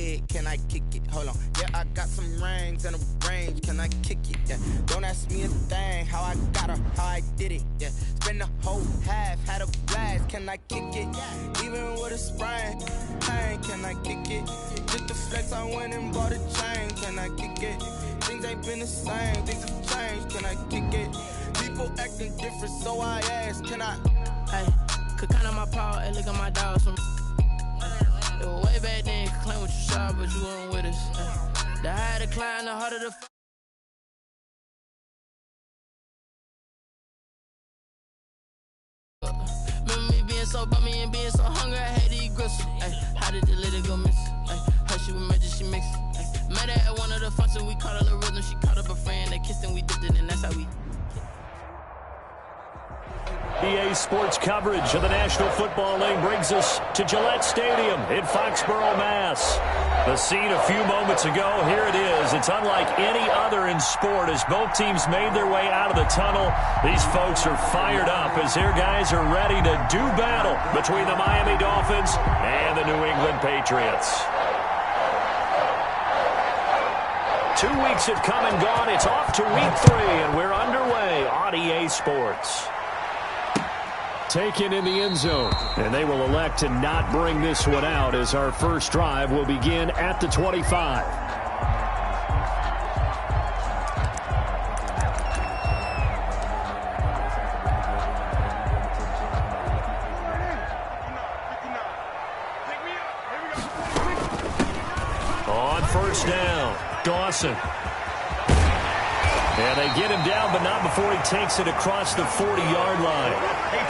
head, can I kick it? Hold on, yeah, I got some rings and a range, can I kick it? Yeah, don't ask me a thing, how I got her, how I did it. Yeah, spend the whole half, had a blast, can I kick it? Even with a sprain, pain, can I kick it? Just the flex, I went and bought a chain, can I kick it? Things ain't been the same, things have changed, can I kick it? People acting different, so I asked, can I? Hey, could count on my power, hey, look at my dogs from. It was way back then, you could claim what you saw, but you weren't with us. Hey, the higher the climb, the harder the. Remember me being so bummy and being so hungry, I had to eat gristle. Hey, how did the lady go miss? Hey, her she was magic, she mixed. Hey, met her at one of the functions, we caught her the rhythm, she caught up a friend, they kissed and we dipped it, and that's how we. EA Sports coverage of the National Football League brings us to Gillette Stadium in Foxborough, Mass. The scene a few moments ago, here it is. It's unlike any other in sport as both teams made their way out of the tunnel. These folks are fired up as their guys are ready to do battle between the Miami Dolphins and the New England Patriots. 2 weeks have come and gone. It's off to week 3, and we're underway on EA Sports. Taken in the end zone. And they will elect to not bring this one out as our first drive will begin at the 25. On first down, Dawson. And they get him down, but not before he takes it across the 40-yard line.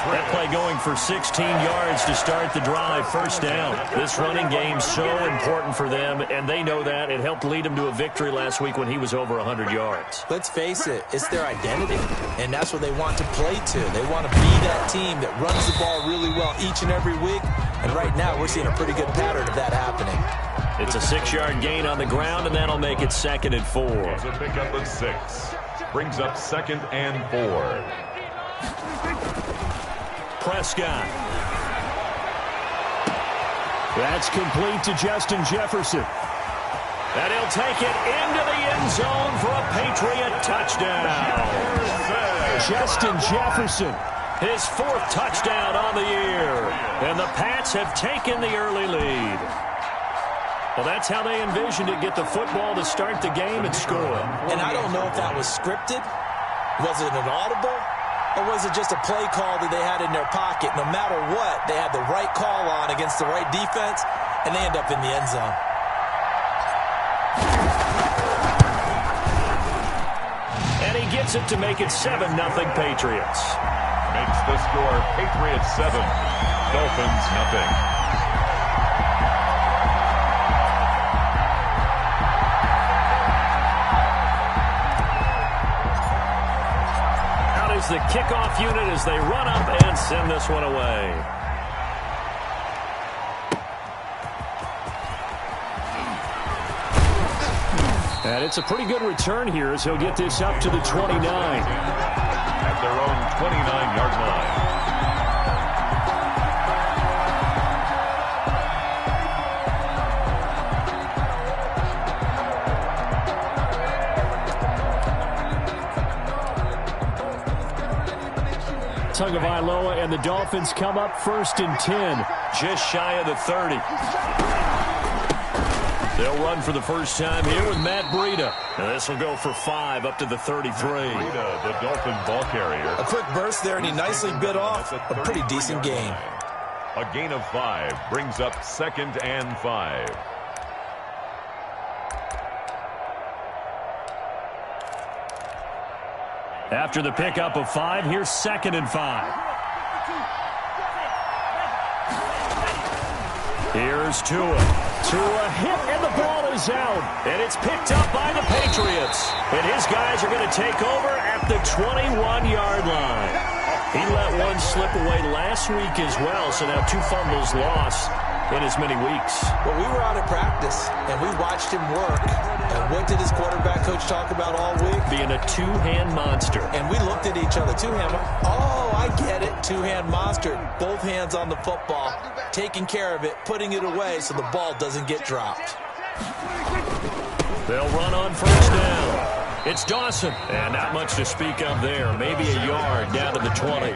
That play going for 16 yards to start the drive. First down. This running game so important for them, and they know that. It helped lead them to a victory last week when he was over 100 yards. Let's face it, it's their identity, and that's what they want to play to. They want to be that team that runs the ball really well each and every week, and right now we're seeing a pretty good pattern of that happening. It's a 6-yard gain on the ground, and that'll make it 2nd and 4. It's a pickup of 6. Brings up 2nd and 4. Prescott. That's complete to Justin Jefferson. And he'll take it into the end zone for a Patriot touchdown. Justin Jefferson, his 4th touchdown on the year. And the Pats have taken the early lead. Well, that's how they envisioned it, get the football to start the game and score. And I don't know if that was scripted. Was it an audible? Or was it just a play call that they had in their pocket? No matter what, they had the right call on against the right defense, and they end up in the end zone. And he gets it to make it 7-0 Patriots. Makes the score Patriots 7, Dolphins nothing. Is the kickoff unit as they run up and send this one away. And it's a pretty good return here as he'll get this up to the 29. At their own 29-yard line. Tagovailoa and the Dolphins come up 1st and 10, just shy of the 30. They'll run for the first time here with Matt Breida. And this will go for 5 up to the 33. Breida, the Dolphin ball carrier. A quick burst there, and he nicely bit off a pretty decent gain. A gain of 5 brings up 2nd and 5. After the pickup of 5, here's 2nd and 5. Here's Tua. Tua hit, and the ball is out. And it's picked up by the Patriots. And his guys are going to take over at the 21-yard line. He let one slip away last week as well, so now 2 fumbles lost in as many weeks. Well, we were out at practice, and we watched him work. And what did his quarterback coach talk about all week? Being a 2-hand monster. And we looked at each other. 2-hand. Oh, I get it. 2-hand monster. Both hands on the football, taking care of it, putting it away so the ball doesn't get dropped. They'll run on first down. It's Dawson. And not much to speak of there. Maybe a yard down to the 20.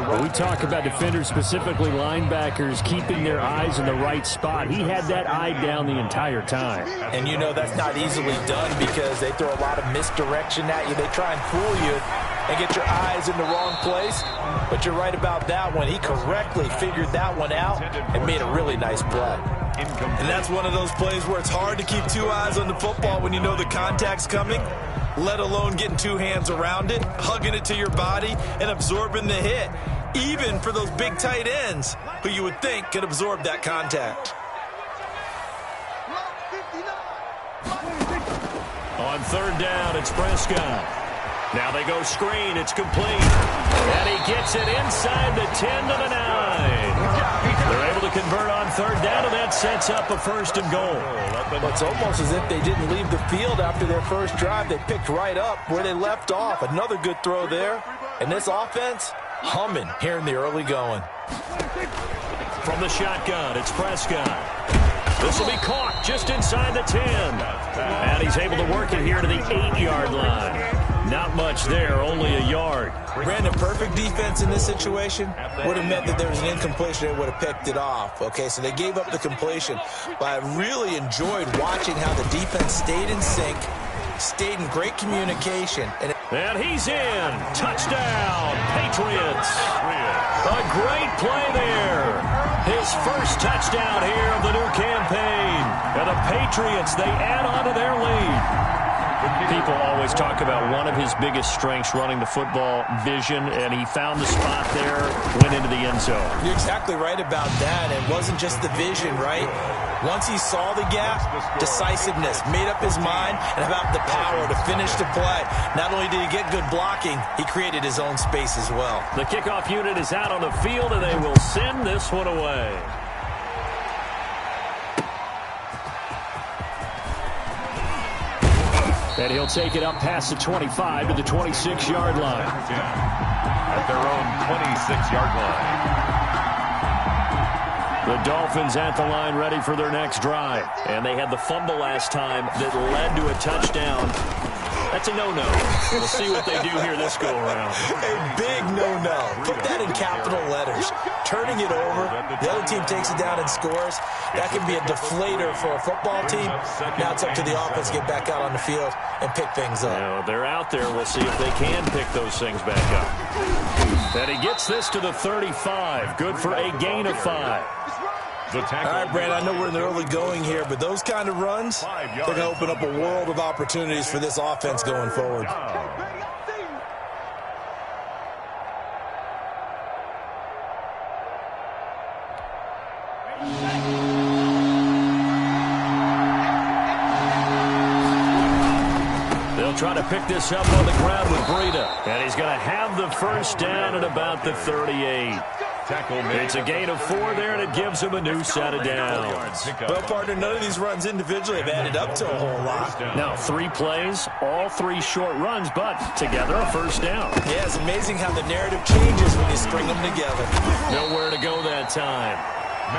When we talk about defenders, specifically linebackers, keeping their eyes in the right spot, he had that eye down the entire time. And you know that's not easily done because they throw a lot of misdirection at you. They try and fool you and get your eyes in the wrong place. But you're right about that one. He correctly figured that one out and made a really nice play. And that's one of those plays where it's hard to keep two eyes on the football when you know the contact's coming, let alone getting two hands around it, hugging it to your body, and absorbing the hit, even for those big tight ends who you would think could absorb that contact. On third down, it's Prescott. Now they go screen. It's complete. And he gets it inside the 10 to the 9. They're able to convert on third down, and that sets up a first and goal. It's almost as if they didn't leave the field after their first drive. They picked right up where they left off. Another good throw there. And this offense, humming here in the early going. From the shotgun, it's Prescott. This will be caught just inside the 10. And he's able to work it here to the 8-yard line. Not much there, only a yard. Brandon, perfect defense in this situation would have meant that there was an incompletion. They would have picked it off. Okay, so they gave up the completion. But I really enjoyed watching how the defense stayed in sync, stayed in great communication. And he's in. Touchdown, Patriots. A great play there. His first touchdown here of the new campaign. And the Patriots, they add on to their lead. People always talk about one of his biggest strengths running the football, vision, and he found the spot there, went into the end zone. You're exactly right about that. It wasn't just the vision, right? Once he saw the gap, decisiveness, made up his mind, and about the power to finish the play. Not only did he get good blocking, he created his own space as well. The kickoff unit is out on the field, and they will send this one away. And he'll take it up past the 25 to the 26-yard line. At their own 26-yard line. The Dolphins at the line ready for their next drive. And they had the fumble last time that led to a touchdown. That's a no-no. We'll see what they do here this go-around. A big no-no. Put that in capital letters. Turning it over, the other team takes it down and scores. That can be a deflator for a football team. Now it's up to the offense to get back out on the field and pick things up. Now, they're out there. We'll see if they can pick those things back up. And he gets this to the 35. Good for a gain of 5. All right, Brandon, I know we're in the early going here, but those kind of runs, they're going to open up a world of opportunities for this offense going forward. They'll try to pick this up on the ground with Breida. And he's going to have the first down at about the 38. It's a gain of 4 there, and it gives him a new set of downs. Well, partner, none of these runs individually have added up to a whole lot. Now, 3 plays, all 3 short runs, but together a first down. Yeah, it's amazing how the narrative changes when you string them together. Nowhere to go that time.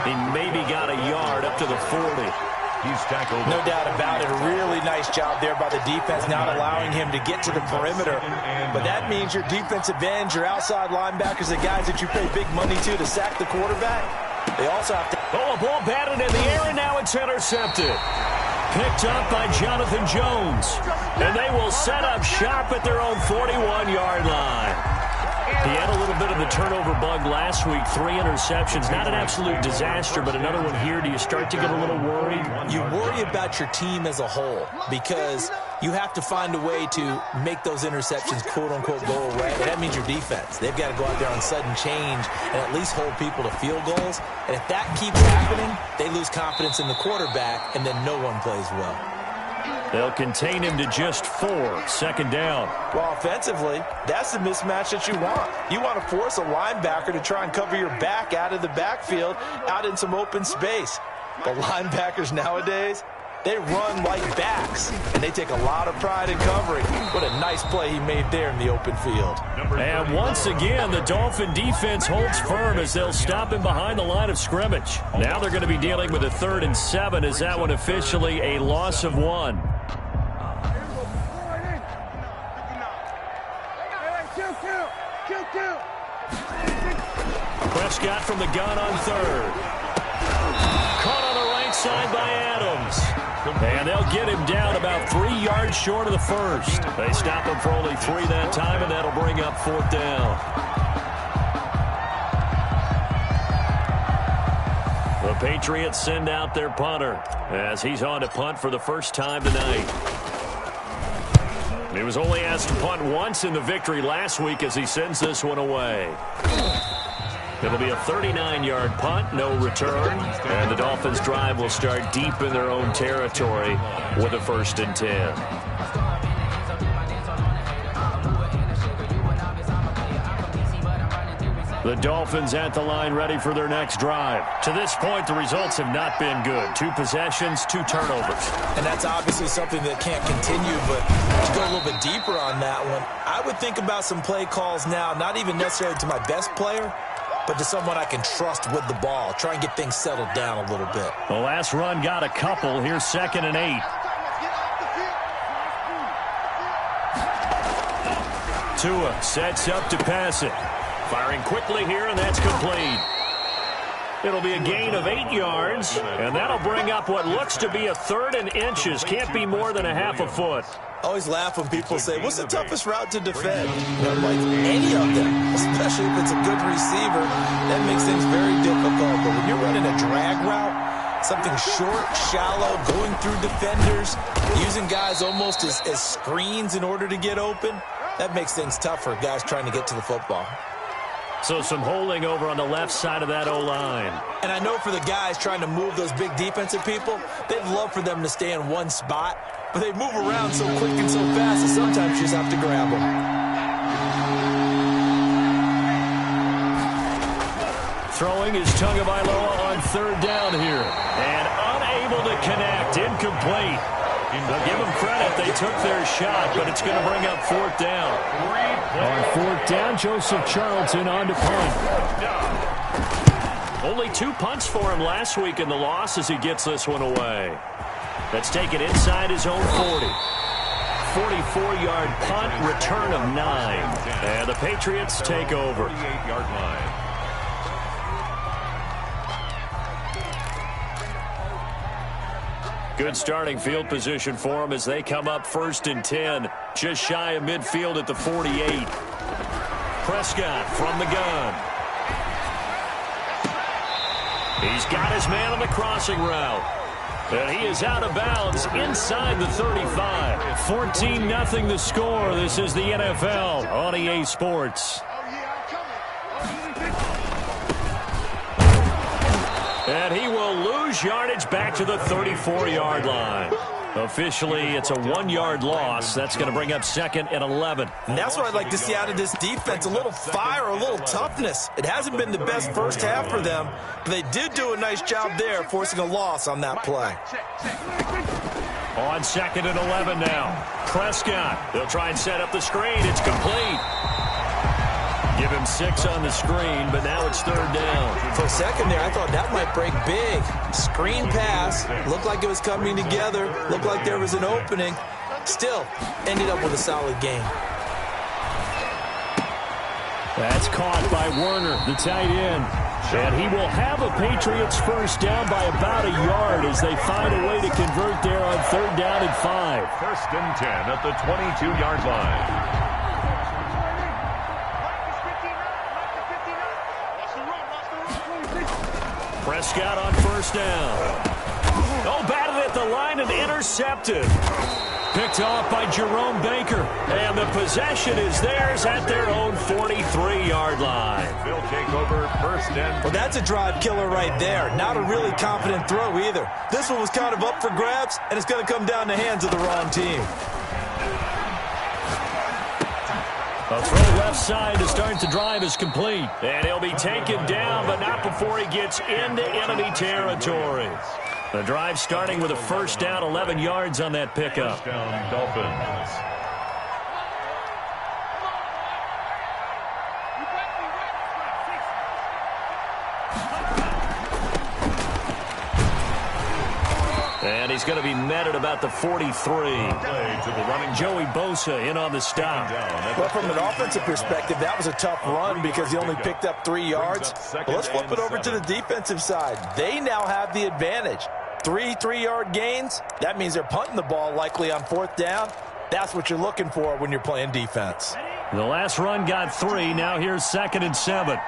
He maybe got a yard up to the 40. He's tackled. No doubt about it. A really nice job there by the defense, not allowing him to get to the perimeter. But that means your defensive ends, your outside linebackers, the guys that you pay big money to sack the quarterback, they also have to... Oh, a ball batted in the air, and now it's intercepted. Picked up by Jonathan Jones. And they will set up shop at their own 41-yard line. He had a little bit of the turnover bug last week, 3 interceptions. Not an absolute disaster, but another one here. Do you start to get a little worried? You worry about your team as a whole because you have to find a way to make those interceptions, quote-unquote, go away. And that means your defense. They've got to go out there on sudden change and at least hold people to field goals. And if that keeps happening, they lose confidence in the quarterback, and then no one plays well. They'll contain him to just 4. Second down. Well, offensively, that's the mismatch that you want. You want to force a linebacker to try and cover your back out of the backfield, out in some open space. But linebackers nowadays, They run like backs, and they take a lot of pride in covering. What a nice play he made there in the open field. And once again, the Dolphin defense holds firm as they'll stop him behind the line of scrimmage. Now they're going to be dealing with a 3rd and 7 as that one officially a loss of 1. Prescott from the gun on 3rd. Caught on the right side by Adams. And they'll get him down about 3 yards short of the first. They stop him for only 3 that time, and that'll bring up 4th down. The Patriots send out their punter as he's on to punt for the first time tonight. He was only asked to punt once in the victory last week as he sends this one away. It'll be a 39-yard punt, no return, and the Dolphins' drive will start deep in their own territory with a 1st and 10. The Dolphins at the line ready for their next drive. To this point, the results have not been good. 2 possessions, 2 turnovers. And that's obviously something that can't continue, but to go a little bit deeper on that one, I would think about some play calls now, not even necessarily to my best player, but to someone I can trust with the ball. Try and get things settled down a little bit. The last run got a couple. Here's 2nd and 8. Tua sets up to pass it. Firing quickly here, and that's complete. It'll be a gain of 8 yards, and that'll bring up what looks to be a 3rd and inches. Can't be more than a half a foot. I always laugh when people say, what's the toughest route to defend? And I'm like, any of them, especially if it's a good receiver, that makes things very difficult. But when you're running a drag route, something short, shallow, going through defenders, using guys almost as screens in order to get open, that makes things tough for guys trying to get to the football. So some holding over on the left side of that O-line. And I know for the guys trying to move those big defensive people, they'd love for them to stay in one spot, but they move around so quick and so fast that sometimes you just have to grab them. Throwing is Tagovailoa on 3rd down here. And unable to connect. Incomplete. They'll give them credit. They took their shot, but it's going to bring up 4th down. On 4th down, Joseph Charlton on to punt. Only 2 punts for him last week in the loss as he gets this one away. That's taken inside his own 40. 44-yard punt, return of 9. And the Patriots take over. 48-yard line. Good starting field position for them as they come up 1st and 10. Just shy of midfield at the 48. Prescott from the gun. He's got his man on the crossing route. And he is out of bounds inside the 35. 14-0 the score. This is the NFL on EA Sports. And he will lose yardage back to the 34-yard line. Officially, it's a 1-yard loss. That's going to bring up 2nd and 11. And that's what I'd like to see out of this defense, a little fire, a little toughness. It hasn't been the best first half for them, but they did do a nice job there, forcing a loss on that play. On 2nd and 11 now. Prescott, they'll try and set up the screen. It's complete. Give him 6 on the screen, but now it's 3rd down. For a second there, I thought that might break big. Screen pass, looked like it was coming together, looked like there was an opening. Still, ended up with a solid game. That's caught by Werner, the tight end. And he will have a Patriots first down by about a yard as they find a way to convert there on 3rd down and 5. 1st and 10 at the 22-yard line. Prescott on 1st down. Oh, batted at the line and intercepted. Picked off by Jerome Baker. And the possession is theirs at their own 43-yard line. They'll take over 1st and... Well, that's a drive killer right there. Not a really confident throw either. This one was kind of up for grabs, and it's going to come down the hands of the wrong team. A throw left side to start the drive is complete. And he'll be taken down, but not before he gets into enemy territory. The drive starting with a first down, 11 yards on that pickup. First down, Dolphins. And he's going to be met at about the 43. Joey Bosa in on the stop. Well, from an offensive perspective, that was a tough run because he only picked up 3 yards. Well, let's flip it over to the defensive side. They now have the advantage. 3 3-yard gains. That means they're punting the ball likely on 4th down. That's what you're looking for when you're playing defense. The last run got 3. Now here's 2nd and 7.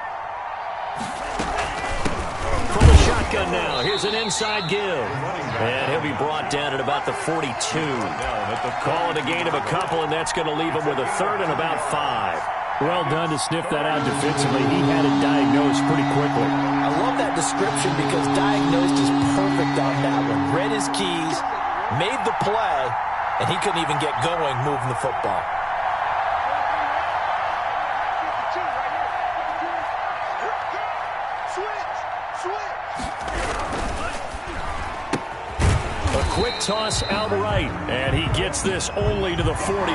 From the shotgun now. Here's an inside give. And he'll be brought down at about the 42. Call it a gain of a couple, and that's going to leave him with a 3rd and about 5. Well done to sniff that out defensively. He had it diagnosed pretty quickly. I love that description because diagnosed is perfect on that one. Read his keys, made the play, and he couldn't even get going moving the football. Quick toss outright, and he gets this only to the 41.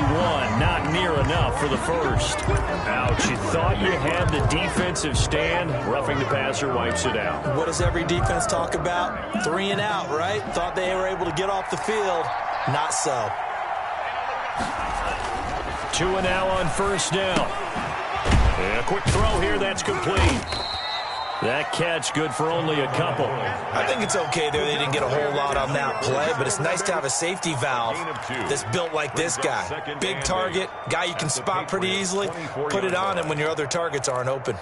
Not near enough for the first. Ouch, you thought you had the defensive stand. Roughing the passer wipes it out. What does every defense talk about? 3 and out, right? Thought they were able to get off the field. Not so. 2 and now on first down. And a quick throw here, that's complete. That catch good for only a couple. I think it's okay there. They didn't get a whole lot on that play, but it's nice to have a safety valve that's built like this guy. Big target, guy you can spot pretty easily. Put it on him when your other targets aren't open.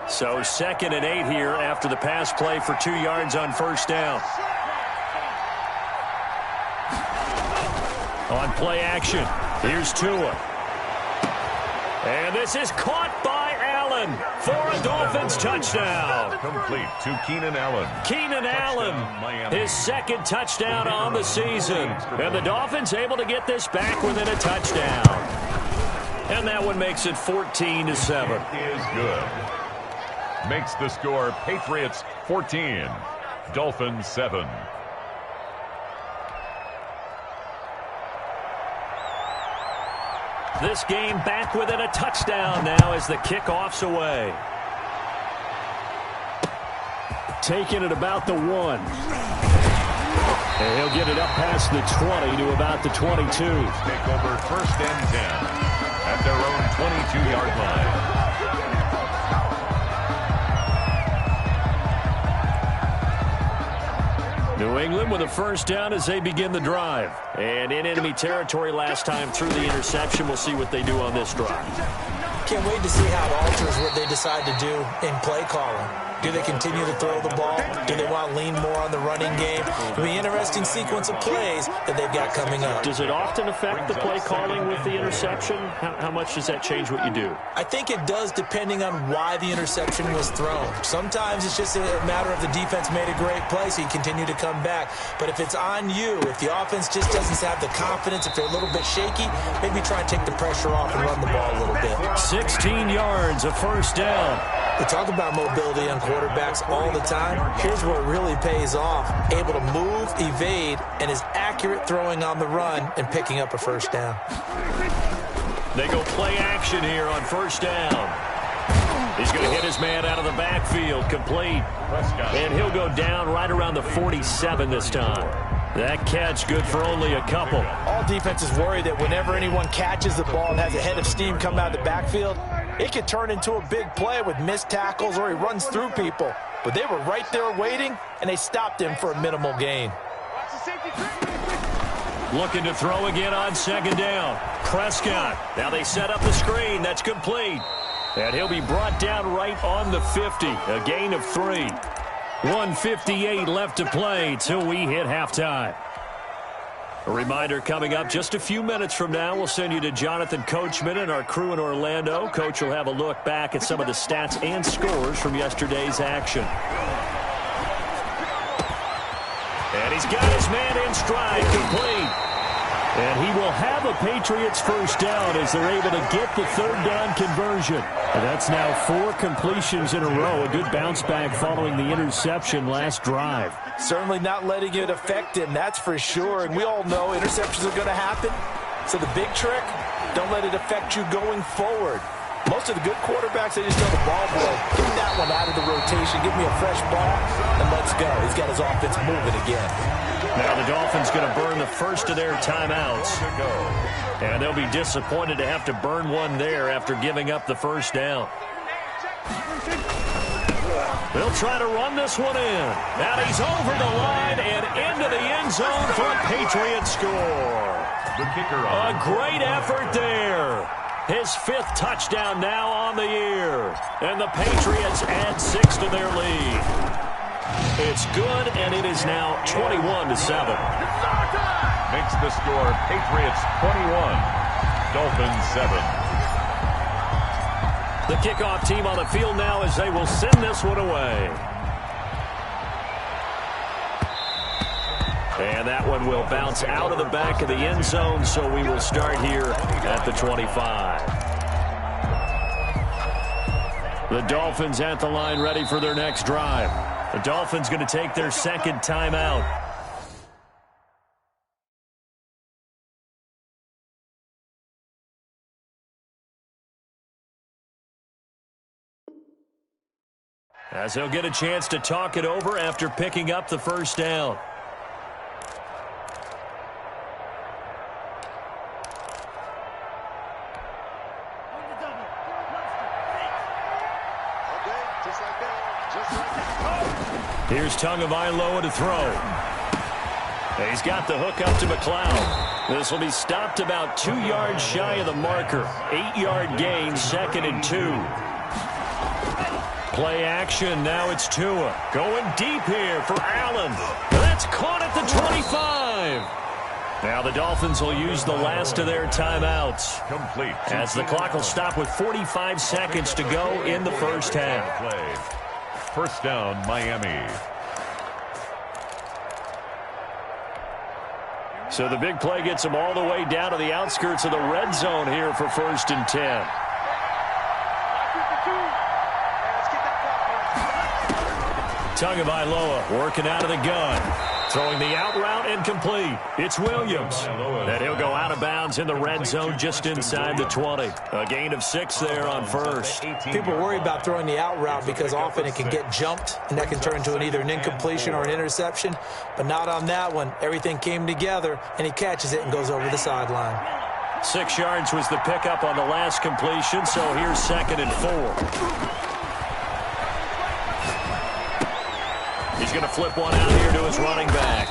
So 2nd and 8 here after the pass play for 2 yards on first down. On play action, here's Tua. And this is caught by Allen for a Dolphins touchdown. Complete to Keenan Allen. Keenan Allen, his 2nd touchdown on the season. And the Dolphins able to get this back within a touchdown. And that one makes it 14-7. Is good. Makes the score Patriots 14, Dolphins 7. This game back within a touchdown now as the kickoff's away. Taking it about the 1. And he'll get it up past the 20 to about the 22. Take over 1st and 10 at their own 22-yard line. New England with a first down as they begin the drive. And in enemy territory last time through the interception. We'll see what they do on this drive. Can't wait to see how it alters what they decide to do in play calling. Do they continue to throw the ball? Do they want to lean more on the running game? It'll be an interesting sequence of plays that they've got coming up. Does it often affect the play calling with the interception? How much does that change what you do? I think it does depending on why the interception was thrown. Sometimes it's just a matter of the defense made a great play, so you continue to come back. But if it's on you, if the offense just doesn't have the confidence, if they're a little bit shaky, maybe try and take the pressure off and run the ball a little bit. 16 yards, a first down. We talk about mobility on quarterbacks all the time. Here's where it really pays off. Able to move, evade, and is accurate throwing on the run and picking up a first down. They go play action here on first down. He's going to hit his man out of the backfield, complete. And he'll go down right around the 47 this time. That catch good for only a couple. All defenses worry that whenever anyone catches the ball and has a head of steam come out of the backfield, it could turn into a big play with missed tackles or he runs through people. But they were right there waiting, and they stopped him for a minimal gain. Looking to throw again on 2nd down. Prescott. Now they set up the screen. That's complete. And he'll be brought down right on the 50. A gain of 3. 1:58 left to play till we hit halftime. A reminder coming up just a few minutes from now. We'll send you to Jonathan Coachman and our crew in Orlando. Coach will have a look back at some of the stats and scores from yesterday's action. And he's got his man in stride, complete. And he will have a Patriots first down as they're able to get the third down conversion. And that's now 4 completions in a row. A good bounce back following the interception last drive. Certainly not letting it affect him, that's for sure. And we all know interceptions are going to happen. So the big trick, don't let it affect you going forward. Most of the good quarterbacks, they just throw the ball boy. Give me that one out of the rotation. Give me a fresh ball, and let's go. He's got his offense moving again. Now the Dolphins going to burn the first of their timeouts. And they'll be disappointed to have to burn one there after giving up the first down. They'll try to run this one in. Now he's over the line and into the end zone for a Patriots score. The kicker A great effort there. His 5th touchdown now on the year. And the Patriots add 6 to their lead. It's good, and it is now 21-7. makes the score Patriots 21, Dolphins 7. The kickoff team on the field now as they will send this one away. And that one will bounce out of the back of the end zone, so we will start here at the 25. The Dolphins at the line ready for their next drive. The Dolphins going to take their second timeout. As they'll get a chance to talk it over after picking up the first down. Here's Tagovailoa to throw. He's got the hook up to McLeod. This will be stopped about 2 yards shy of the marker. 8-yard gain, 2nd and 2. Play action, now it's Tua. Going deep here for Allen. That's caught at the 25. Now the Dolphins will use the last of their timeouts. Complete. As the clock will stop with 45 seconds to go in the first half. Play. First down, Miami. So the big play gets them all the way down to the outskirts of the red zone here for 1st and 10. Tagovailoa working out of the gun. Throwing the out route incomplete. It's Williams. And he'll go out of bounds in the red zone just inside the 20. A gain of 6 there on first. People worry about throwing the out route because often it can get jumped, and that can turn into either an incompletion or an interception. But not on that one. Everything came together, and he catches it and goes over the sideline. 6 yards was the pickup on the last completion, so here's 2nd and 4. He's going to flip one out here to his running back.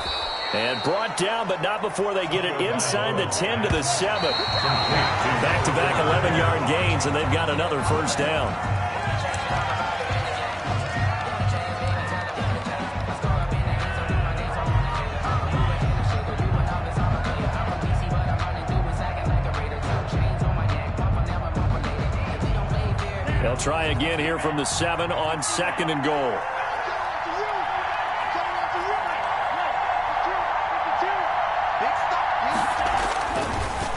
And brought down, but not before they get it inside the 10 to the 7. Back-to-back 11-yard gains, and they've got another first down. They'll try again here from the 7 on 2nd and goal.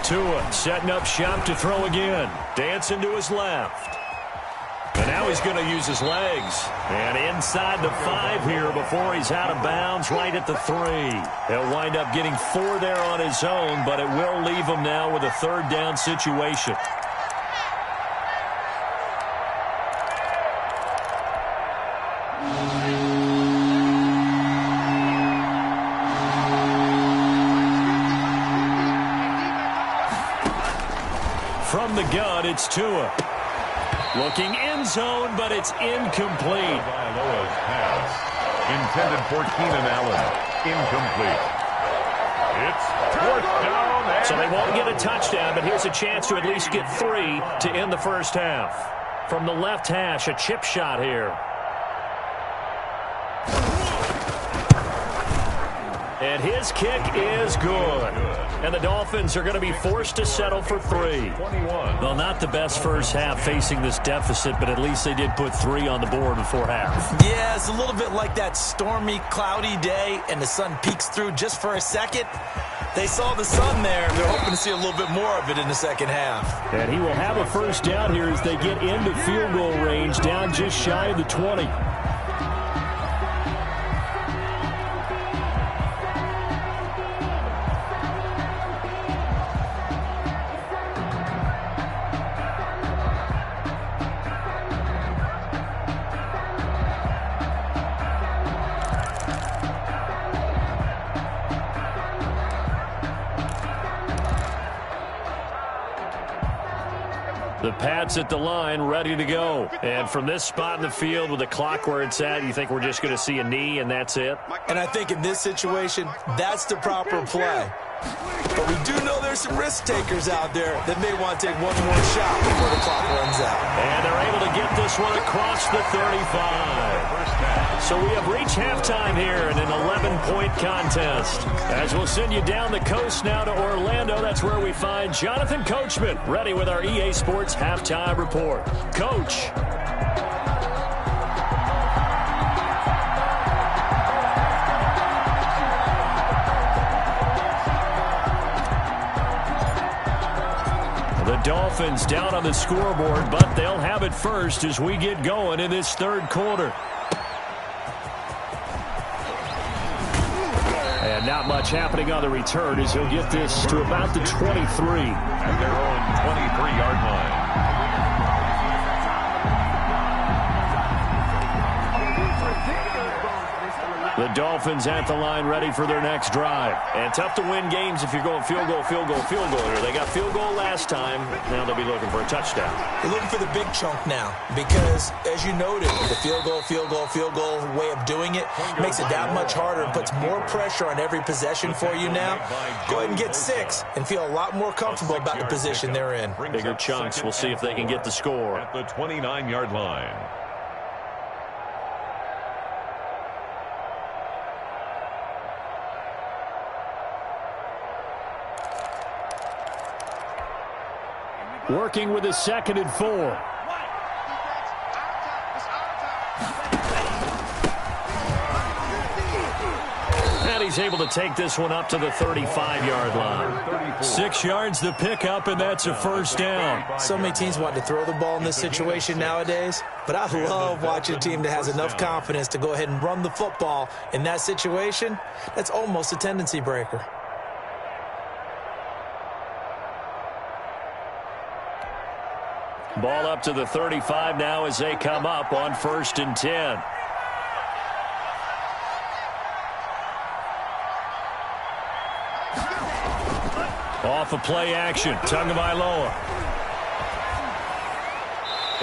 Tua setting up shop to throw again. Dancing to his left. And now he's going to use his legs. And inside the 5 here before he's out of bounds right at the 3. He'll wind up getting 4 there on his own, but it will leave him now with a 3rd down situation. From the gun, it's Tua. Looking end zone, but it's incomplete. Tagovailoa's pass intended for Keenan Allen. Incomplete. It's 4th down. So they won't get a touchdown, but here's a chance to at least get 3 to end the first half. From the left hash, a chip shot here. And his kick is good. and the Dolphins are going to be forced to settle for 3. Well, not the best first half facing this deficit, but at least they did put 3 on the board before half. Yeah, it's a little bit like that stormy, cloudy day, and the sun peeks through just for a second. They saw the sun there. They're hoping to see a little bit more of it in the second half. And he will have a first down here as they get into field goal range, down just shy of the 20. The Pats at the line, ready to go. And from this spot in the field with the clock where it's at, you think we're just going to see a knee and that's it? And I think in this situation, that's the proper play. But we do know there's some risk takers out there that may want to take one more shot before the clock runs out. And they're able to get this one across the 35. So we have reached halftime here in an 11-point contest. As we'll send you down the coast now to Orlando, that's where we find Jonathan Coachman, ready with our EA Sports Halftime Report. Coach. The Dolphins down on the scoreboard, but they'll have it first as we get going in this third quarter. And not much happening on the return as he'll get this to about the 23. At their own 23-yard line. The Dolphins at the line ready for their next drive. And tough to win games if you're going field goal, field goal, field goal here. They got field goal last time. Now they'll be looking for a touchdown. They're looking for the big chunk now because, as you noted, the field goal, field goal, field goal way of doing it makes it that much harder and puts more pressure on every possession for you now. Go ahead and get 6 and feel a lot more comfortable about the position they're in. Bigger chunks. We'll see if they can get the score. At the 29-yard line. Working with a 2nd and 4. And he's able to take this one up to the 35-yard line. 6 yards the pickup, and that's a first down. So many teams want to throw the ball in this situation nowadays, but I love watching a team that has enough confidence to go ahead and run the football in that situation. That's almost a tendency breaker. Ball up to the 35 now as they come up on 1st and 10. Off of play action, Tagovailoa.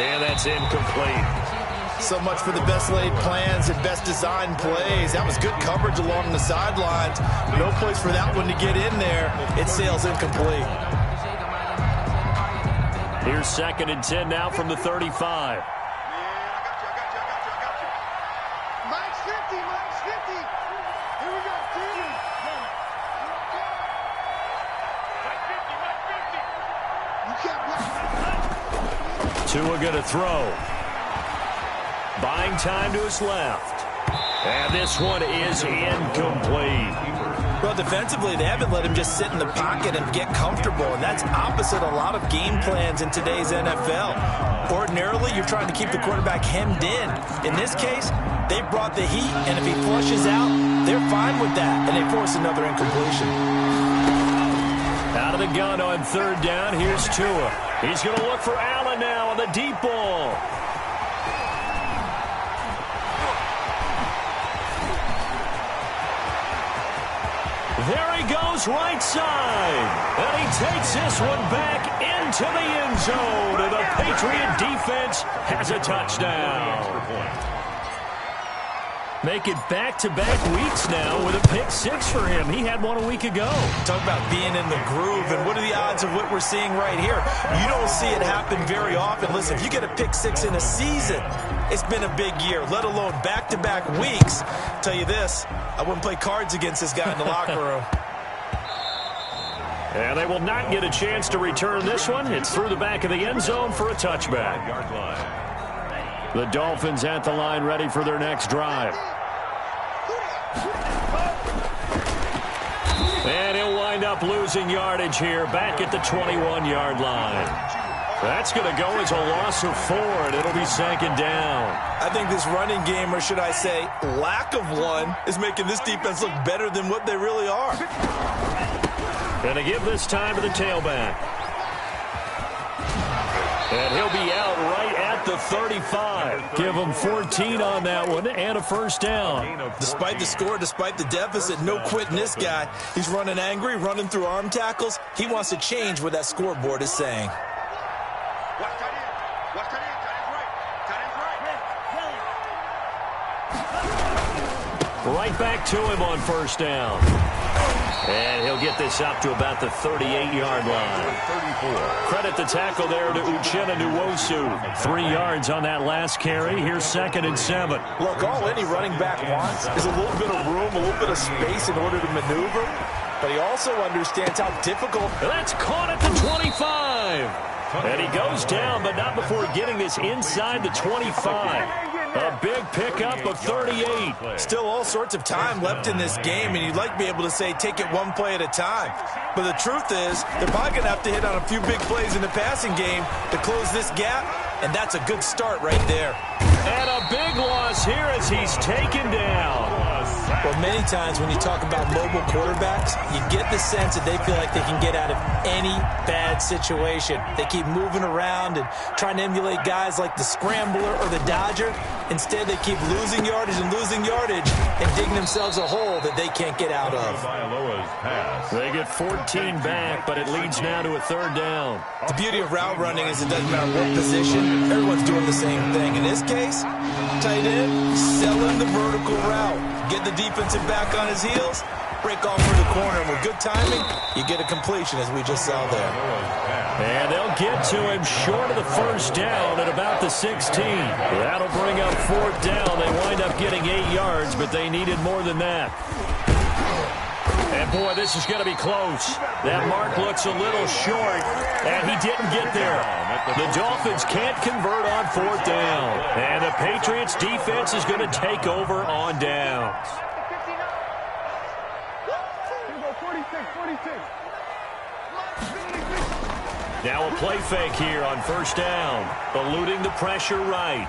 And that's incomplete. So much for the best laid plans and best designed plays. That was good coverage along the sidelines. No place for that one to get in there. It sails incomplete. Here's 2nd and 10 now from the 35. Tua going to throw. Buying time to his left. And this one is incomplete. Well, defensively, they haven't let him just sit in the pocket and get comfortable, and that's opposite a lot of game plans in today's NFL. Ordinarily, you're trying to keep the quarterback hemmed in. In this case, they brought the heat, and if he flushes out, they're fine with that, and they force another incompletion. Out of the gun on 3rd down, here's Tua. He's going to look for Allen now on the deep ball. There he goes right side. And he takes this one back into the end zone. And the Patriot defense has a touchdown. Make it back-to-back weeks now with a pick 6 for him. He had one a week ago. Talk about being in the groove, and what are the odds of what we're seeing right here? You don't see it happen very often. Listen, if you get a pick 6 in a season, it's been a big year, let alone back-to-back weeks. I'll tell you this, I wouldn't play cards against this guy in the locker room. And they will not get a chance to return this one. It's through the back of the end zone for a touchback. The Dolphins at the line ready for their next drive. And he'll wind up losing yardage here back at the 21-yard line. That's going to go as a loss of 4, and it'll be 2nd down. I think this running game, or should I say lack of one, is making this defense look better than what they really are. Going to give this time to the tailback. And he'll be out right at the 35. Give him 14 on that one and a 1st down. Despite the score, despite the deficit, no quitting this guy. He's running angry, running through arm tackles. He wants to change what that scoreboard is saying. Right back to him on 1st down. And he'll get this up to about the 38-yard line. Credit the tackle there to Uchenna Nwosu. 3 yards on that last carry. Here's 2nd and 7. Look, all any running back wants is a little bit of room, a little bit of space in order to maneuver. But he also understands how difficult. That's caught at the 25. And he goes down, but not before getting this inside the 25. A big pickup of 38. Still all sorts of time left in this game, and you'd like to be able to say take it one play at a time. But the truth is, they're probably going to have to hit on a few big plays in the passing game to close this gap, and that's a good start right there. And a big loss here as he's taken down. Well, many times when you talk about mobile quarterbacks, you get the sense that they feel like they can get out of any bad situation. They keep moving around and trying to emulate guys like the Scrambler or the Dodger. Instead, they keep losing yardage and digging themselves a hole that they can't get out of. They get 14 back, but it leads now to a 3rd down. The beauty of route running is it doesn't matter what position. Everyone's doing the same thing. In this case, tight end, selling the vertical route. Get the defensive back on his heels, break off for the corner. And with good timing, you get a completion, as we just saw there. And they'll get to him short of the 1st down at about the 16. That'll bring up 4th down. They wind up getting 8 yards, but they needed more than that. And, boy, this is going to be close. That mark looks a little short, and he didn't get there. The Dolphins can't convert on 4th down. And the Patriots' defense is going to take over on downs. Now a play fake here on 1st down. Eluding the pressure right.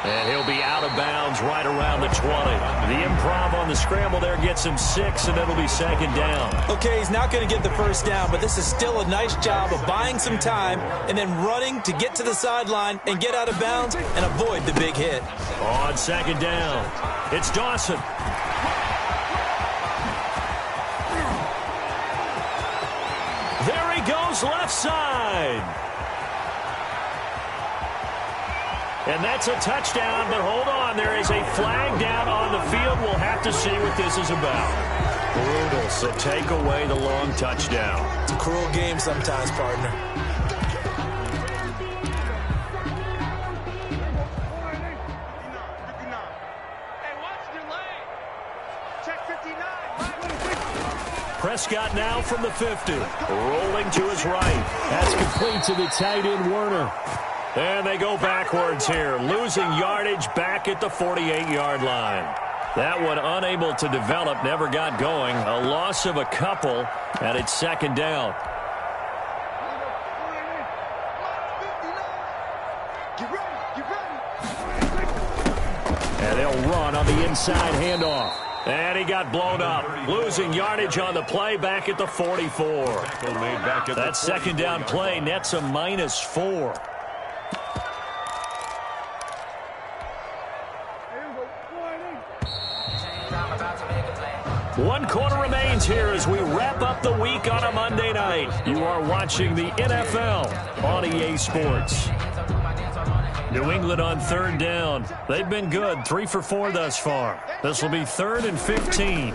And he'll be out of bounds right around the 20. The improv on the scramble there gets him 6, and it'll be 2nd down. Okay, he's not going to get the 1st down, but this is still a nice job of buying some time and then running to get to the sideline and get out of bounds and avoid the big hit. On 2nd down, it's Dawson. There he goes, left side. And that's a touchdown, but hold on. There is a flag down on the field. We'll have to see what this is about. Brutal, so take away the long touchdown. It's a cruel game sometimes, partner. Prescott now from the 50. Rolling to his right. That's complete to the tight end, Werner. And they go backwards here, losing yardage back at the 48-yard line. That one unable to develop, never got going. A loss of a couple, and it's 2nd down. And they'll run on the inside handoff. And he got blown up, losing yardage on the play back at the 44. That 2nd down play nets a -4. One quarter remains here as we wrap up the week on a Monday night. You are watching the NFL on EA Sports. New England on 3rd down. They've been good, 3 for 4 thus far. This will be 3rd and 15.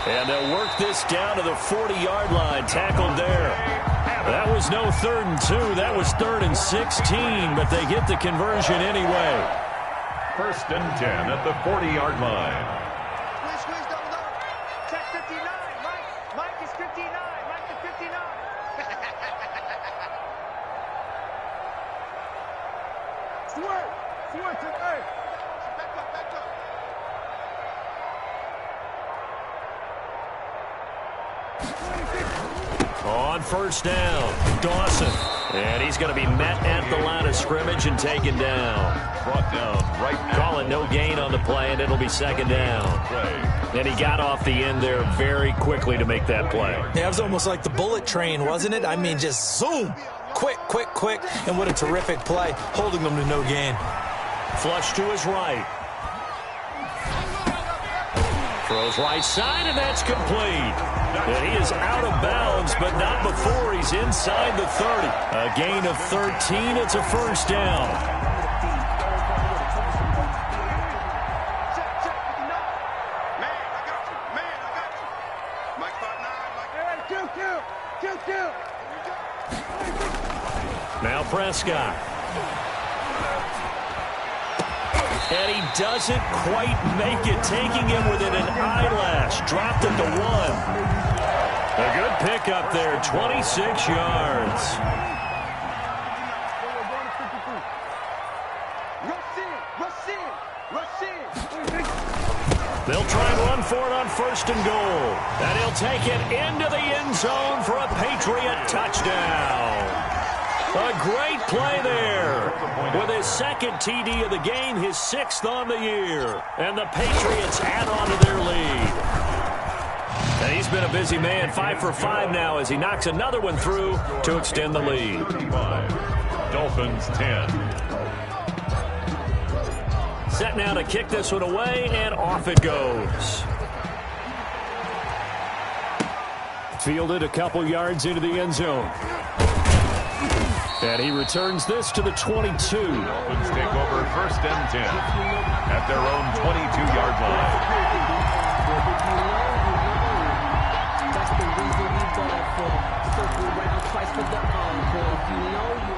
And they'll work this down to the 40-yard line, tackled there. That was no 3rd and 2. That was 3rd and 16, but they get the conversion anyway. first and 10 at the 40-yard line. Squeeze, double. Check 59. Mike is 59. Mike is 59. Swerve to earth. Back up. On first down, Dawson. And he's going to be met at the line of scrimmage and taken down. Brought down right now. Calling no gain on the play, and it'll be second down. And he got off the end there very quickly to make that play. Yeah, it was almost like the bullet train, wasn't it? I mean, just zoom. Quick. And what a terrific play, holding them to no gain. Flush to his right. Throws right side, and that's complete. And he is out of bounds, but not before he's inside the 30. A gain of 13. It's a first down. Man, I got you. Mike 5'9". Now Prescott. And he doesn't quite make it, taking him within an eyelash. Dropped at the 1. A good pickup there, 26 yards. Rush in. They'll try and run for it on first and goal. And he'll take it into the end zone for a Patriot touchdown. A great play there. With his second TD of the game, his 6th on the year. And the Patriots add on to their lead. And he's been a busy man, 5 for 5 now as he knocks another one through to extend the lead. Dolphins 10. Set now to kick this one away, and off it goes. Fielded a couple yards into the end zone. And he returns this to the 22. Dolphins take over first and 10 at their own 22-yard line.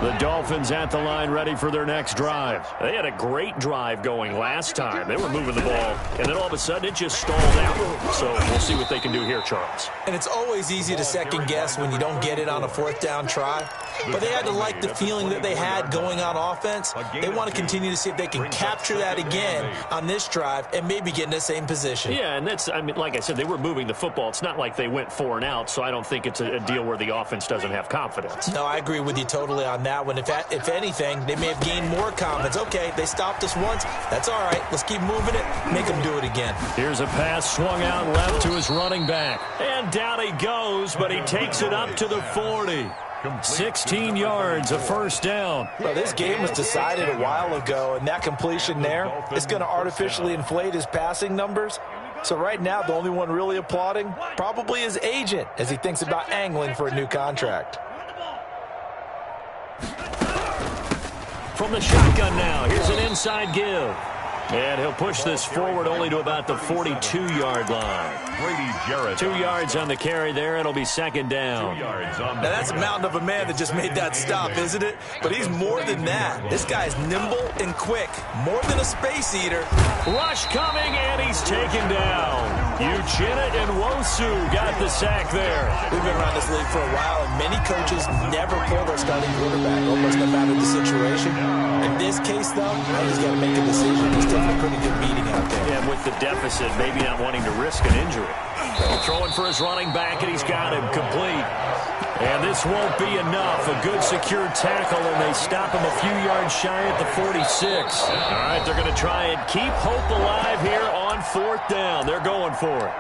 The Dolphins at the line ready for their next drive. They had a great drive going last time. They were moving the ball, and then all of a sudden it just stalled out. So we'll see what they can do here, Charles. And it's always easy to second guess when you don't get it on a 4th down try. But they had to like the feeling that they had going on offense. They want to continue to see if they can capture that again on this drive and maybe get in the same position. Yeah, and that's, I mean, like I said, they were moving the football. It's not like they went 4 and out, so I don't think it's a deal where the offense doesn't have confidence. No, I agree with you totally on that one. If anything, they may have gained more confidence. Okay, they stopped us once. That's all right. Let's keep moving it. Make them do it again. Here's a pass swung out left to his running back. And down he goes, but he takes it up to the 40. 16 yards, a first down. Well, this game was decided a while ago, and that completion there is going to artificially inflate his passing numbers. So right now, the only one really applauding probably his agent as he thinks about angling for a new contract. From the shotgun now, here's an inside give. And he'll push this forward only to about the 42-yard line. Brady Jarrett. 2 yards on the carry there. It'll be second down. Now, that's a mountain of a man that just made that stop, isn't it? But he's more than that. This guy's nimble and quick. More than a space eater. Rush coming, and he's taken down. Uchenna and Wosu got the sack there. We've been around this league for a while, and many coaches never pull their starting quarterback, almost no matter the situation. In this case, though, he's got to make a decision. He's taking a pretty good beating out there. Yeah, with the deficit, maybe not wanting to risk an injury. Throwing for his running back, and he's got him complete. And this won't be enough. A good secure tackle, and they stop him a few yards shy at the 46. All right, they're going to try and keep hope alive here on 4th down. They're going for it.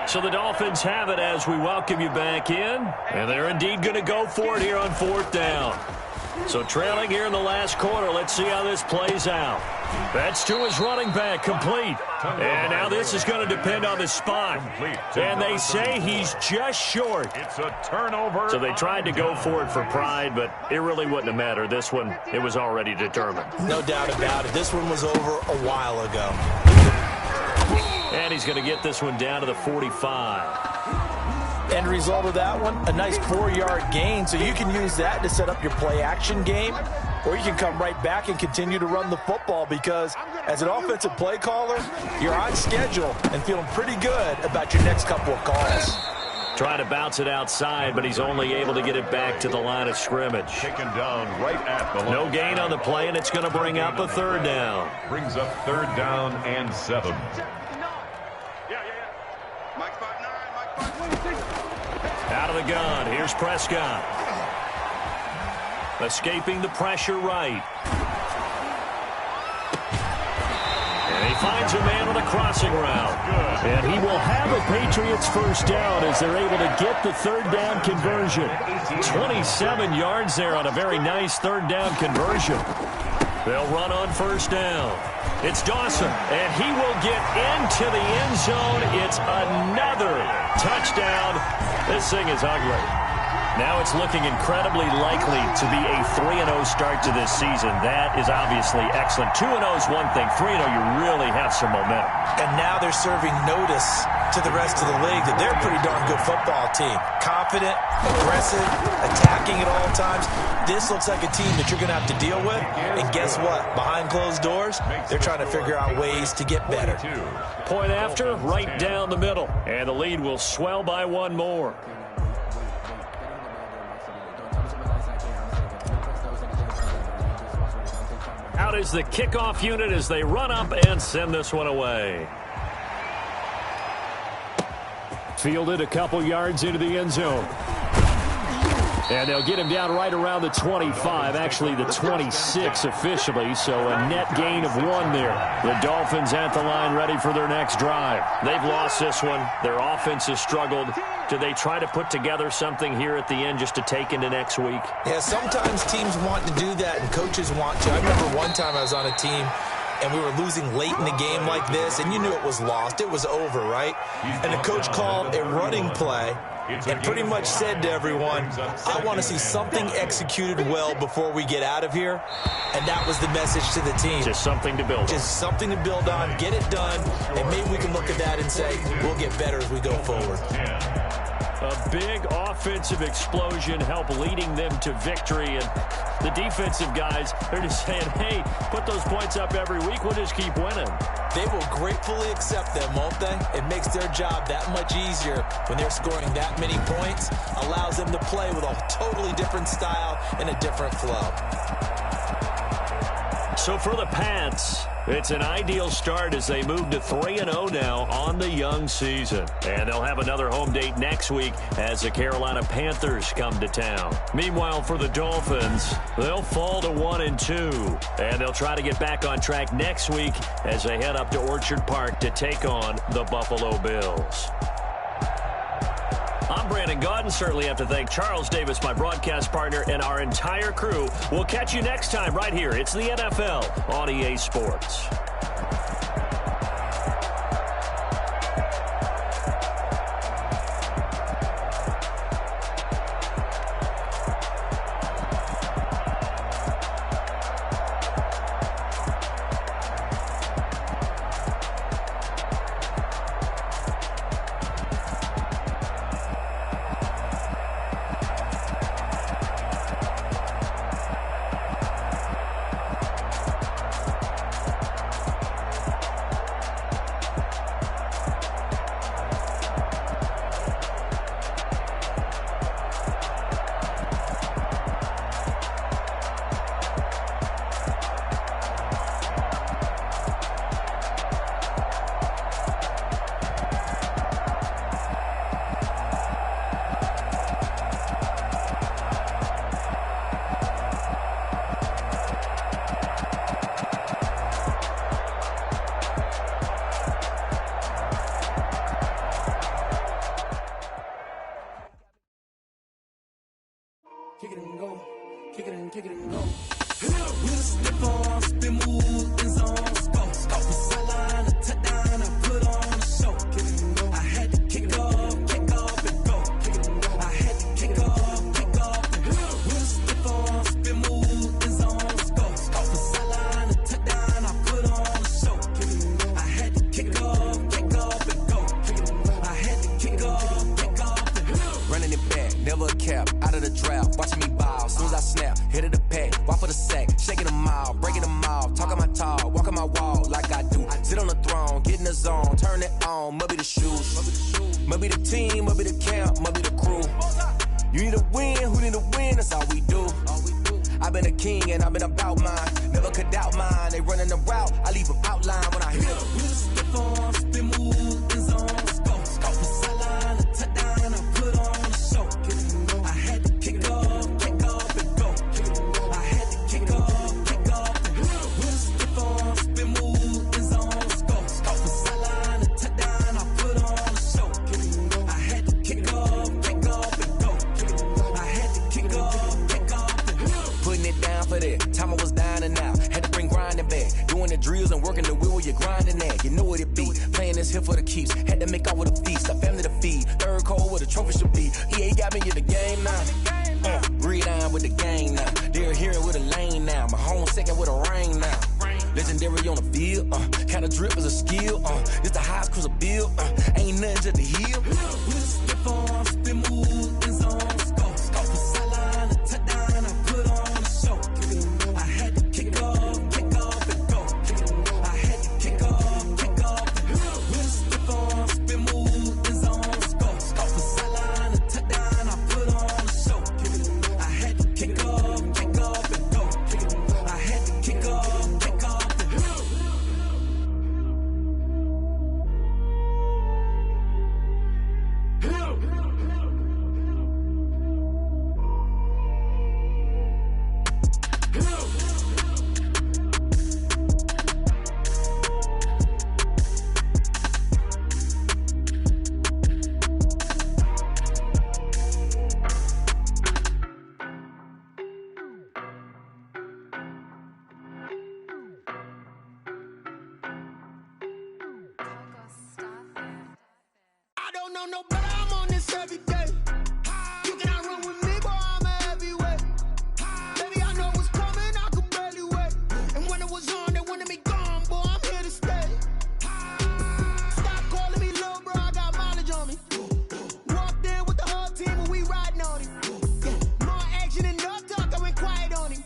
So the Dolphins have it as we welcome you back in. And they're indeed going to go for it here on 4th down. So trailing here in the last quarter. Let's see how this plays out. That's to his running back, complete. And now this is going to depend on the spot. And they say he's just short. It's a turnover. So they tried to go for it for pride, but it really wouldn't have mattered. This one, it was already determined. No doubt about it. This one was over a while ago. And he's going to get this one down to the 45. End result of that one, a nice 4-yard gain. So you can use that to set up your play-action game. or you can come right back and continue to run the football, because as an offensive play caller, you're on schedule and feeling pretty good about your next couple of calls. Trying to bounce it outside, but he's only able to get it back to the line of scrimmage. Taken down right at the line. No gain on the play, and it's going to bring up a third down. Brings up 3rd down and 7. Out of the gun, here's Prescott. Escaping the pressure right. And he finds a man on a crossing route. And he will have a Patriots first down as they're able to get the 3rd down conversion. 27 yards there on a very nice 3rd down conversion. They'll run on 1st down. It's Dawson, and he will get into the end zone. It's another touchdown. This thing is ugly. Now it's looking incredibly likely to be a 3-0 start to this season. That is obviously excellent. 2-0 is one thing. 3-0, you really have some momentum. And now they're serving notice to the rest of the league that they're a pretty darn good football team. Confident, aggressive, attacking at all times. This looks like a team that you're going to have to deal with. And guess what? Behind closed doors, they're trying to figure out ways to get better. Point after, right down the middle. And the lead will swell by one more. Out is the kickoff unit as they run up and send this one away. Fielded a couple yards into the end zone. And they'll get him down right around the 25, actually the 26 officially, so a net gain of 1 there. The Dolphins at the line ready for their next drive. They've lost this one. Their offense has struggled. Do they try to put together something here at the end just to take into next week? Yeah, sometimes teams want to do that and coaches want to. I remember one time I was on a team and we were losing late in the game like this, and you knew it was lost. It was over, right? And the coach called a running play and pretty much said to everyone, I want to see something executed well before we get out of here. And that was the message to the team. Just something to build on. Just something to build on, get it done, and maybe we can look at that and say, we'll get better as we go forward. A big offensive explosion helped leading them to victory. And the defensive guys, they're just saying, hey, put those points up every week. We'll just keep winning. They will gratefully accept them, won't they? It makes their job that much easier when they're scoring that many points. Allows them to play with a totally different style and a different flow. So for the Pats, it's an ideal start as they move to 3-0 now on the young season. And they'll have another home date next week as the Carolina Panthers come to town. Meanwhile, for the Dolphins, they'll fall to 1-2. And they'll try to get back on track next week as they head up to Orchard Park to take on the Buffalo Bills. I'm Brandon Gaudin. Certainly have to thank Charles Davis, my broadcast partner, and our entire crew. We'll catch you next time right here. It's the NFL on EA Sports. Kick it and go. Kick it and go. With a stiff arm, spin move, in zone, scope. The sideline, a touchdown, I put on a show. Kick it and go. I had to kick off and go. Kick it and go. I had to kick off and go. With a stiff arm, spin move, in zone, scope. The sideline, a touchdown, I put on a show. Kick it and go. I had to kick off and go. Kick it and go. I had to kick off and go. Running it back, never a cap, out of the draft, watching me bow. as I snap, hit of the pack, walk for the sack, shaking them all, breaking them off, talking my talk, walking my wall like I do. Sit on the throne, get in the zone, turn it on, must be the shoes, must be the team, must be the camp, must be the crew. You need a win, who need a win, that's all we do. I've been a king and I've been about mine, never could doubt mine. They running the route, I leave them outline when I hit them. We just stiff on, spin move, in zone, scope, from sideline to touchdown, I put on a show. I had to kick off and go. I had to kick off and go. We just stiff on, spin move, in zone, scope, from sideline to touchdown, I put on a show. I had to kick off and go. I had to kick off and go. Putting it down for that. Time I was down and out. Had to bring grinding back. Doing the drills and working the wheel where you're grinding at. You know what it be. Playing this here for the keeps. Had to make out with a feast. A family to feed. Third cold where the trophy should be. EA got me in the game now. Breathe on with the game now. They're here with a lane now. My home second with a rain now. Legendary on the field. Kinda drip is a skill. It's the highest cruiser bill. Ain't nothing to the hill. We just step on, spin move, in zone, scope from sideline to touchdown, I put on a show. I had to kick off and go. I had to kick off and go. We just step on, spin move, in zone, scope from sideline to touchdown, I put on a show. I had to kick off and go. I had to kick off and go. I don't know no better, I'm on this every day. You cannot run with me, boy, I'm a heavyweight. Baby, I know what's coming, I could barely wait. And when it was on, they wanted me gone, boy, I'm here to stay. Stop calling me little bro, I got mileage on me. Walked in with the whole team and we riding on him. More action and no talk, I went quiet on him.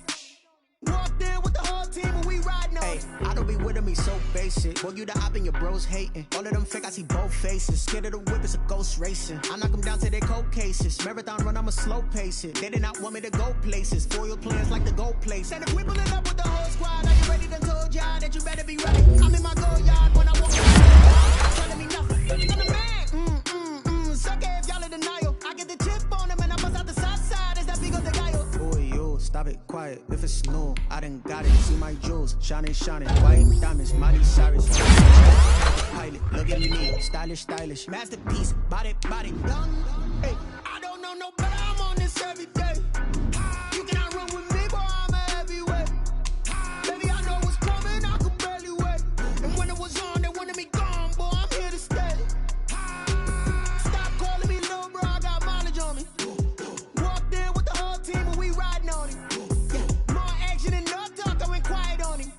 Walked in with the whole team and we riding on him. I don't be with him, he's so basic. Boy, you the op and your bros hating. All of them fake, I see both faces. Scared of the whip, it's a ghost racing. I knock them down to their cold cases. Marathon run, I'ma slow pace it. They did not want me to go places. Foil plans like the gold place. And if we pulling up with the whole squad, are you ready to told y'all that you better be ready? I'm in my go yard when I walk around. Telling me nothing. I'm the man. Suck it if y'all in denial. I get the chip on them and I bust out the south side. It's that big of the guy. Boy, yo, stop it, quiet. If it's new, I done got it. See my jewels, shining, white diamonds, Miley Cyrus. Pilot, look at me, stylish, masterpiece, body, young. Hey, I don't know no better, I'm on this every day. You cannot run with me, boy, I'm a heavyweight. Baby, I know what's coming, I could barely wait. And when it was on, they wanted me gone, boy, I'm here to stay. Stop calling me little bro, I got mileage on me. Walked in with the whole team and we riding on him. More action and no talk, I went quiet on him.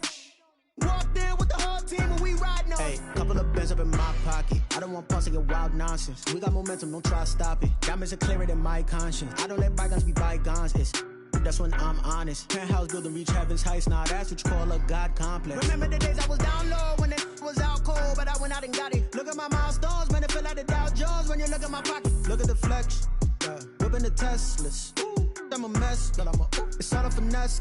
Walked in with the whole team and we riding on him. hey, couple of bands up in my pocket. I don't want pause to get wild nonsense. We got momentum, don't try to stop it. Diamonds are clearer than my conscience. I don't let bygones be bygones. It's that's when I'm honest. Penthouse building reach heaven's heights. Nah, that's what you call a God complex. Remember the days I was down low when it was out cold, but I went out and got it. Look at my milestones, man, it feel like the Dow Jones when you look at my pocket. Look at the flex, yeah. Whipping the Teslas. I'm a mess, but it's all a finesse.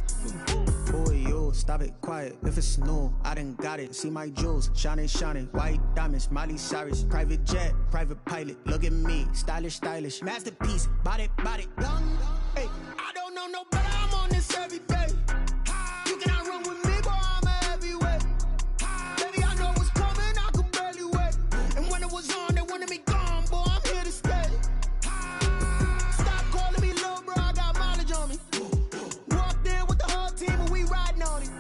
Boy, yo, stop it, quiet. If it's new, I done got it. See my jewels, shining, white diamonds, Miley Cyrus. Private jet, private pilot. Look at me, stylish, masterpiece, body, young. Hey, I don't know no better, I'm on this every day. You cannot run with me, boy, I'm a heavyweight. Baby, I know what's coming, I could barely wait. And when it was on, they wanted me gone, boy, I'm here to stay. Stop calling me little bro, I got mileage on me. Walked in with the whole team and we riding on him.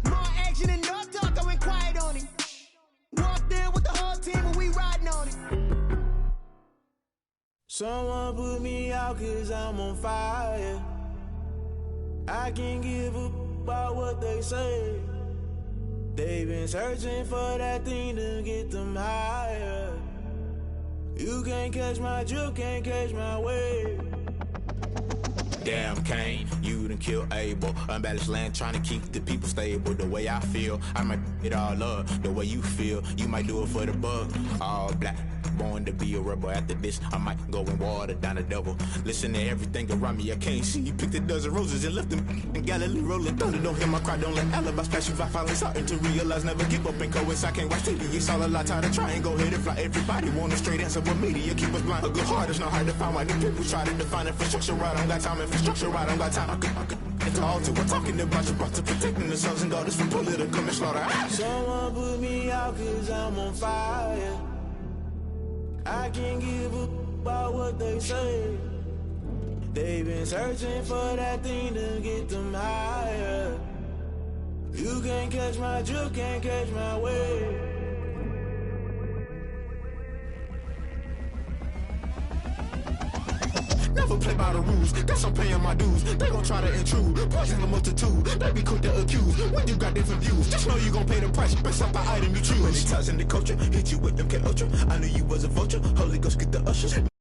More action and no talk, I went quiet on him. Walked in with the whole team and we riding on him. Someone put me out cause I'm on fire. I can't give a about what they say. They've been searching for that thing to get them higher. You can't catch my drift, can't catch my wave. Damn, Kane, you done killed Abel. Unbalanced land, trying to keep the people stable. The way I feel, I might it all up. The way you feel, you might do it for the bug. All black, born to be a rebel. After this, I might go and water down the double. Listen to everything around me, I can't see. Picked a dozen roses and left them in Galilee rolling thunder. Don't hear my cry, don't let alibis flash you. I finally starting to realize, never give up and coerce. I can't watch TV, it's all a lot. Tired of trying, go ahead and fly. Everybody want a straight answer, but media keep us blind. A good heart is not hard to find. Why the people try to define infrastructure right? I don't got time, infrastructure right, I don't got time. I could it's all to we're talking about you, about to protecting the sons and daughters from political and slaughter. Someone put me out cause I'm on fire. I can't give a about what they say. They've been searching for that thing to get them higher. You can't catch my drift, can't catch my wave. Never play by the rules, guess I'm paying my dues. They gon' try to intrude, poison the multitude. They be quick to accuse, when you got different views. Just know you gon' pay the price, based off the item you choose. Many ties in the culture, hit you with MK Ultra. I knew you was a vulture, Holy Ghost get the ushers.